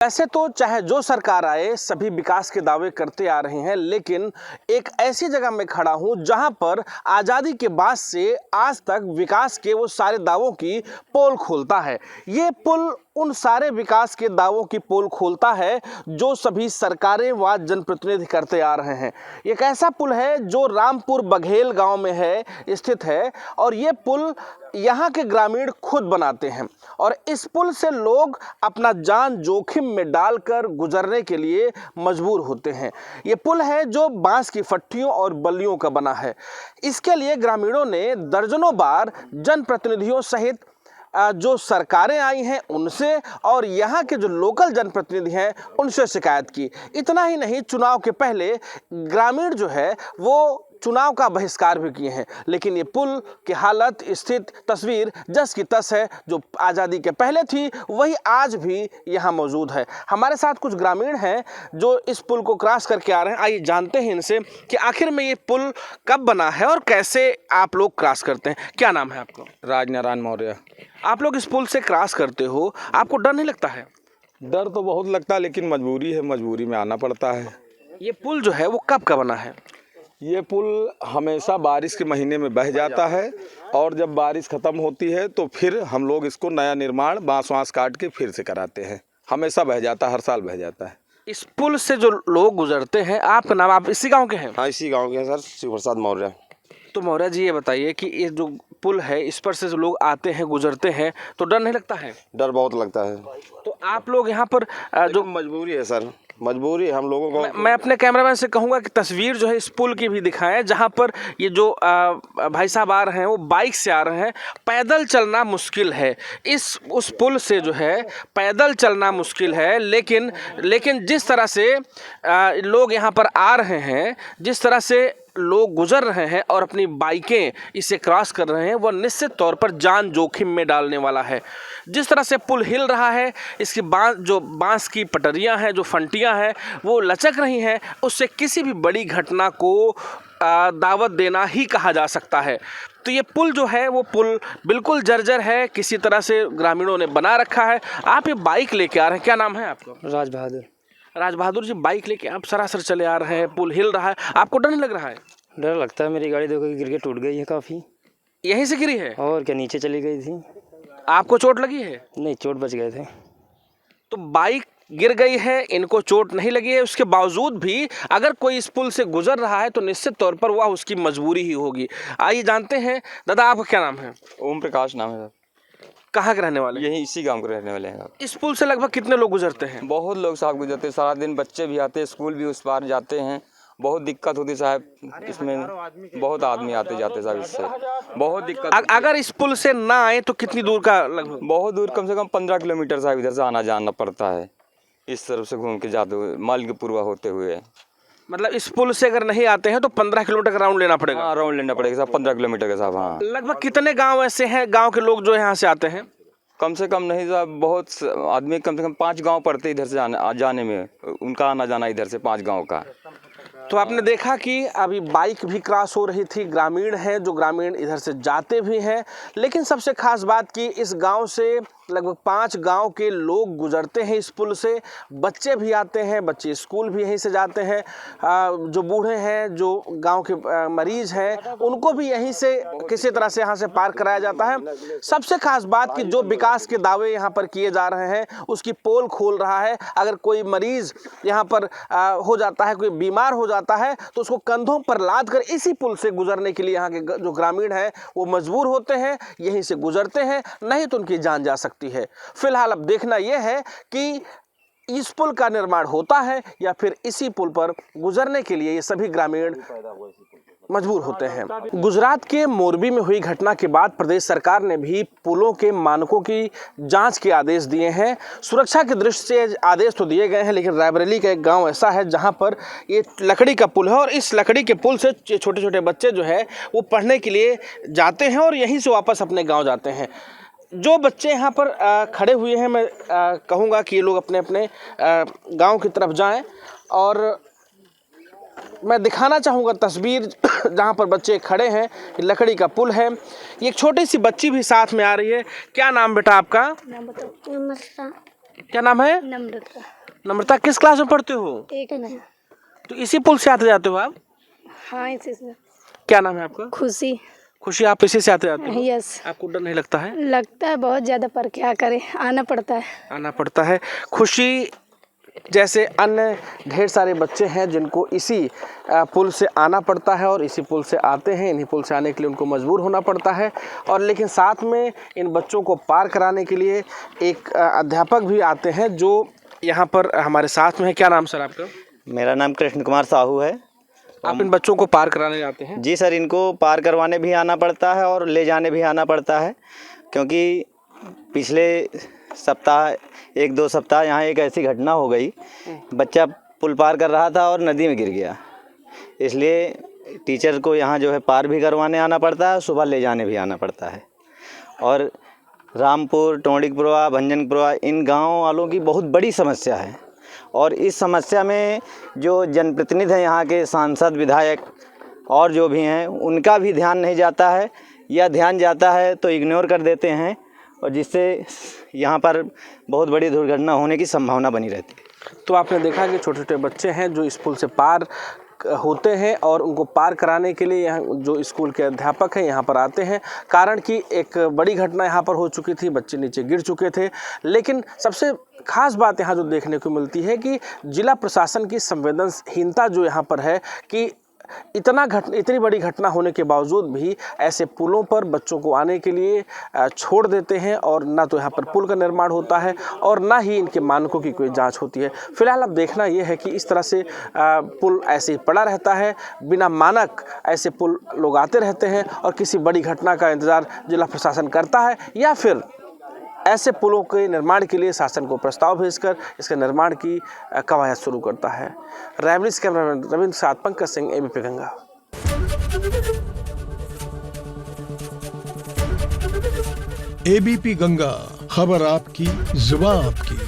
वैसे तो चाहे जो सरकार आए सभी विकास के दावे करते आ रहे हैं, लेकिन एक ऐसी जगह में खड़ा हूं जहां पर आज़ादी के बाद से आज तक विकास के वो सारे दावों की पोल खोलता है। ये पुल उन सारे विकास के दावों की पोल खोलता है जो सभी सरकारें व जनप्रतिनिधि करते आ रहे हैं। एक ऐसा पुल है जो रामपुर बघेल गांव में स्थित है और ये पुल यहाँ के ग्रामीण खुद बनाते हैं और इस पुल से लोग अपना जान जोखिम में डालकर गुजरने के लिए मजबूर होते हैं। ये पुल है जो बांस की फट्टियों और बल्लियों का बना है। इसके लिए ग्रामीणों ने दर्जनों बार जनप्रतिनिधियों सहित जो सरकारें आई हैं उनसे और यहाँ के जो लोकल जनप्रतिनिधि हैं उनसे शिकायत की। इतना ही नहीं, चुनाव के पहले ग्रामीण जो है वो चुनाव का बहिष्कार भी किए हैं, लेकिन ये पुल की हालत स्थित तस्वीर जस की तस है। जो आज़ादी के पहले थी वही आज भी यहाँ मौजूद है। हमारे साथ कुछ ग्रामीण हैं जो इस पुल को क्रॉस करके आ रहे हैं। आइए जानते हैं इनसे कि आखिर में ये पुल कब बना है और कैसे आप लोग क्रॉस करते हैं। क्या नाम है आपका? राजनारायण मौर्य। आप लोग इस पुल से क्रॉस करते हो, आपको डर नहीं लगता है? डर तो बहुत लगता है, लेकिन मजबूरी है, मजबूरी में आना पड़ता है। ये पुल जो है वो कब का बना है? ये पुल हमेशा बारिश के महीने में बह जाता है और जब बारिश ख़त्म होती है तो फिर हम लोग इसको नया निर्माण बांस वाँस काट के फिर से कराते हैं। हमेशा बह जाता है, हर साल बह जाता है। इस पुल से जो लोग गुजरते हैं, आपका नाम, आप इसी गांव के हैं? हाँ, इसी गांव के हैं सर, शिव प्रसाद मौर्य। तो मौर्य जी ये बताइए कि ये जो पुल है इस पर से जो लोग आते हैं गुजरते हैं तो डर नहीं लगता है? डर बहुत लगता है। तो आप लोग यहाँ पर जो मजबूरी है सर, मजबूरी है हम लोगों को। मैं अपने कैमरामैन से कहूँगा कि तस्वीर जो है इस पुल की भी दिखाएं, जहाँ पर ये जो भाई साहब आ रहे हैं वो बाइक से आ रहे हैं। पैदल चलना मुश्किल है, उस पुल से जो है पैदल चलना मुश्किल है, लेकिन जिस तरह से लोग यहाँ पर आ रहे हैं, जिस तरह से लोग गुजर रहे हैं और अपनी बाइकें इसे क्रॉस कर रहे हैं, वह निश्चित तौर पर जान जोखिम में डालने वाला है। जिस तरह से पुल हिल रहा है, इसकी बांस की पटरियां हैं, जो फंटियां हैं वो लचक रही हैं, उससे किसी भी बड़ी घटना को दावत देना ही कहा जा सकता है। तो ये पुल जो है वो पुल बिल्कुल जर्जर है, किसी तरह से ग्रामीणों ने बना रखा है। आप ये बाइक लेके आ रहे हैं, क्या नाम है आपका? राज बहादुर। राज बहादुर जी, बाइक लेके आप सरासर चले आ रहे हैं, पुल हिल रहा है, आपको डर नहीं लग रहा है? डर लगता है, मेरी गाड़ी देखो गिर के टूट गई है काफ़ी। यहीं से गिरी है? और क्या, नीचे चली गई थी। आपको चोट लगी है? नहीं, चोट बच गए थे। तो बाइक गिर गई है, इनको चोट नहीं लगी है, उसके बावजूद भी अगर कोई इस पुल से गुजर रहा है तो निश्चित तौर पर वह उसकी मजबूरी ही होगी। आइए जानते हैं, दादा आपका क्या नाम है? ओम प्रकाश नाम है सर। कहाँ के रहने वाले? यही इसी गांव के रहने वाले हैं। इस पुल से लगभग कितने लोग गुजरते हैं? बहुत लोग साहब गुजरते हैं, सारा दिन बच्चे भी आते हैं, स्कूल भी उस पार जाते हैं। बहुत दिक्कत होती साहब, इसमें बहुत आदमी आते जाते साहब, इससे बहुत दिक्कत। अगर इस पुल से ना आए तो कितनी दूर का? लगभग बहुत दूर, कम से कम 15 किलोमीटर साहब इधर से आना जाना पड़ता है, इस तरफ से घूम के जाते हुए मालकीपुरवा होते हुए। मतलब इस पुल से अगर नहीं आते हैं तो 15 किलोमीटर का राउंड लेना पड़ेगा? हाँ, राउंड लेना पड़ेगा साहब, 15 किलोमीटर का साहब। हाँ, लगभग कितने गाँव ऐसे हैं, गाँव के लोग जो यहाँ से आते हैं? कम से कम नहीं साहब, बहुत आदमी, कम से कम 5 गांव पड़ते इधर से जाने में, उनका आना जाना इधर से 5 गांव का। तो आपने देखा कि अभी बाइक भी क्रॉस हो रही थी, ग्रामीण हैं जो ग्रामीण इधर से जाते भी हैं, लेकिन सबसे खास बात कि इस गांव से लगभग 5 गांव के लोग गुजरते हैं इस पुल से। बच्चे भी आते हैं, बच्चे स्कूल भी यहीं से जाते हैं, जो बूढ़े हैं, जो गांव के मरीज हैं, उनको भी यहीं से किसी तरह से यहाँ से पार कराया जाता है। सबसे खास बात कि जो विकास के दावे यहाँ पर किए जा रहे हैं उसकी पोल खोल रहा है। अगर कोई मरीज यहाँ पर हो जाता है, कोई बीमार हो जाता है तो उसको कंधों पर लाद कर इसी पुल से गुजरने के लिए यहाँ के जो ग्रामीण हैं वो मजबूर होते हैं, यहीं से गुजरते हैं, नहीं तो उनकी जान जा सकती है। फिलहाल अब देखना यह है कि इस पुल का निर्माण होता है या फिर इसी पुल पर गुजरने के लिए ये सभी ग्रामीण मजबूर होते हैं। गुजरात के मोरबी में हुई घटना के बाद प्रदेश सरकार ने भी पुलों के मानकों की जांच के आदेश दिए हैं। सुरक्षा की दृष्टि से आदेश तो दिए गए हैं, लेकिन रायबरेली का एक गांव ऐसा है जहां पर ये लकड़ी का पुल है और इस लकड़ी के पुल से छोटे छोटे बच्चे जो है वो पढ़ने के लिए जाते हैं और यहीं से वापस अपने गाँव जाते हैं। जो बच्चे यहाँ पर खड़े हुए हैं, मैं कहूँगा कि ये लोग अपने अपने गांव की तरफ जाएं और मैं दिखाना चाहूँगा तस्वीर जहाँ पर बच्चे खड़े हैं। लकड़ी का पुल है, एक छोटी सी बच्ची भी साथ में आ रही है। क्या नाम बेटा आपका? क्या नाम है? नम्रता। नम्रता, किस क्लास में पढ़ते हो? एक में। तो इसी पुल से आते जाते हो आप? हाँ, इसी से। क्या नाम है आपका? खुशी। खुशी, आप इसी से आते जाते हो? यस। आपको डर नहीं लगता है? लगता है बहुत ज़्यादा, पर क्या करें, आना पड़ता है। आना पड़ता है। खुशी जैसे अन्य ढेर सारे बच्चे हैं जिनको इसी पुल से आना पड़ता है और इसी पुल से आते हैं। इन्हीं पुल से आने के लिए उनको मजबूर होना पड़ता है। और लेकिन साथ में इन बच्चों को पार कराने के लिए एक अध्यापक भी आते हैं जो यहाँ पर हमारे साथ में है। क्या नाम सर आपका? मेरा नाम कृष्ण कुमार साहू है। आप इन बच्चों को पार कराने आते हैं? जी सर, इनको पार करवाने भी आना पड़ता है और ले जाने भी आना पड़ता है, क्योंकि पिछले सप्ताह 1-2 सप्ताह यहाँ एक ऐसी घटना हो गई, बच्चा पुल पार कर रहा था और नदी में गिर गया। इसलिए टीचर को यहाँ जो है पार भी करवाने आना पड़ता है, सुबह ले जाने भी आना पड़ता है। और रामपुर, टोंडिकपुरवा, भंजनपुरवा, इन गाँव वालों की बहुत बड़ी समस्या है। और इस समस्या में जो जनप्रतिनिधि हैं, यहाँ के सांसद, विधायक और जो भी हैं, उनका भी ध्यान नहीं जाता है, या ध्यान जाता है तो इग्नोर कर देते हैं, और जिससे यहाँ पर बहुत बड़ी दुर्घटना होने की संभावना बनी रहती है। तो आपने देखा कि छोटे छोटे बच्चे हैं जो इस पुल से पार होते हैं और उनको पार कराने के लिए यहाँ जो स्कूल के अध्यापक हैं यहाँ पर आते हैं। कारण कि एक बड़ी घटना यहाँ पर हो चुकी थी, बच्चे नीचे गिर चुके थे। लेकिन सबसे खास बात यहाँ जो देखने को मिलती है कि जिला प्रशासन की संवेदनहीनता जो यहाँ पर है कि इतनी बड़ी घटना होने के बावजूद भी ऐसे पुलों पर बच्चों को आने के लिए छोड़ देते हैं, और ना तो यहाँ पर पुल का निर्माण होता है और ना ही इनके मानकों की कोई जांच होती है। फिलहाल अब देखना ये है कि इस तरह से पुल ऐसे ही पड़ा रहता है, बिना मानक ऐसे पुल लोग आते रहते हैं और किसी बड़ी घटना का इंतज़ार जिला प्रशासन करता है, या फिर ऐसे पुलों के निर्माण के लिए शासन को प्रस्ताव भेजकर इसके निर्माण की कवायद शुरू करता है। रायबरेली से कैमरामैन रविंद्र के साथ पंकज सिंह, एबीपी गंगा। एबीपी गंगा, खबर आपकी, जुबान आपकी।